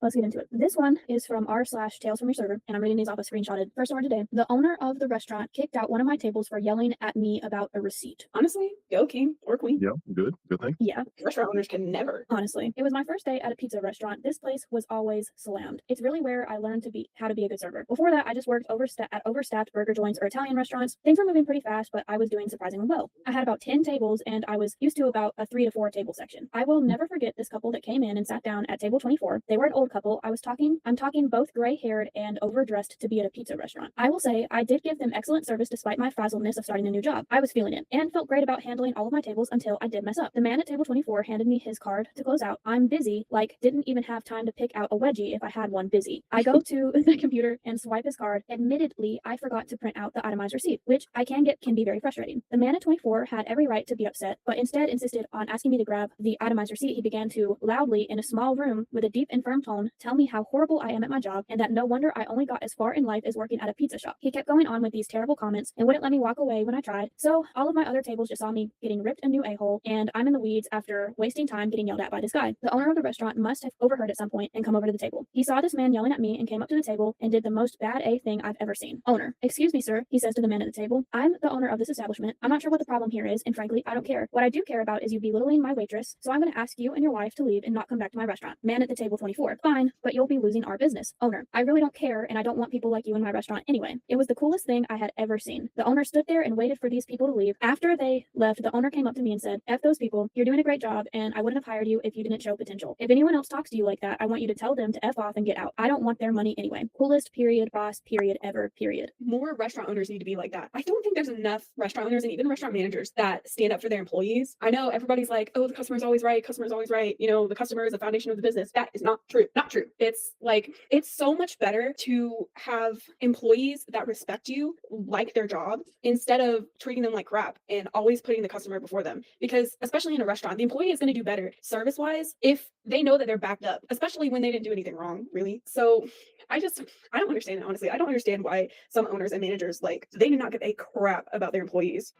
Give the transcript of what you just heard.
Let's get into it. This one is from r/Tales from Your Server, and I'm reading these off a screenshotted. First order today. The owner of the restaurant kicked out one of my tables for yelling at me about a receipt. Honestly, go king or queen. Yeah, good. Good thing. Yeah, Restaurant owners can never. honestly. It was my first day at a pizza restaurant. This place was always slammed. It's really where I learned how to be a good server. Before that, I just worked at overstaffed burger joints or Italian restaurants. Things were moving pretty fast, but I was doing surprisingly well. I had about 10 tables, and I was used to about a 3 to 4 table section. I will never forget this couple that came in and sat down at table 24. They were an old couple. I'm talking both gray-haired and overdressed to be at a pizza restaurant. I will say I did give them excellent service despite my frazzledness of starting a new job. I was feeling it and felt great about handling all of my tables until I did mess up. The man at table 24 handed me his card to close out. I'm busy, like didn't even have time to pick out a wedgie if I had one busy. I go to the computer and swipe his card. Admittedly, I forgot to print out the itemized receipt, which can be very frustrating. The man at 24 had every right to be upset, but instead insisted on asking me to grab the itemized receipt. He began to loudly, in a small room with a deep and firm tone, tell me how horrible I am at my job and that no wonder I only got as far in life as working at a pizza shop. He kept going on with these terrible comments and wouldn't let me walk away when I tried. So all of my other tables just saw me getting ripped a new a-hole, and I'm in the weeds after wasting time getting yelled at by this guy. The owner of the restaurant must have overheard at some point and come over to the table. He saw this man yelling at me and came up to the table and did the most bad A thing I've ever seen. Owner: excuse me, sir, he says to the man at the table. I'm the owner of this establishment. I'm not sure what the problem here is, and frankly, I don't care. What I do care about is you belittling my waitress, so I'm going to ask you and your wife to leave and not come back to my restaurant. Man at the table 24. Fine, but you'll be losing our business. Owner: I really don't care, and I don't want people like you in my restaurant anyway. It was the coolest thing I had ever seen. The owner stood there and waited for these people to leave. After they left, the owner came up to me and said, F those people, you're doing a great job, and I wouldn't have hired you if you didn't show potential. If anyone else talks to you like that, I want you to tell them to F off and get out. I don't want their money anyway. Coolest period boss period ever period. More restaurant owners need to be like that. I don't think there's enough restaurant owners and even restaurant managers that stand up for their employees. I know everybody's like, oh, the customer's always right. Customer's always right. You know, the customer is the foundation of the business. That is not true. Not true. It's like, it's so much better to have employees that respect you, like their job, instead of treating them like crap and always putting the customer before them. Because especially in a restaurant, the employee is going to do better service wise if they know that they're backed up, especially when they didn't do anything wrong, really. So I don't understand it, honestly. I don't understand why some owners and managers, like, they do not give a crap about their employees.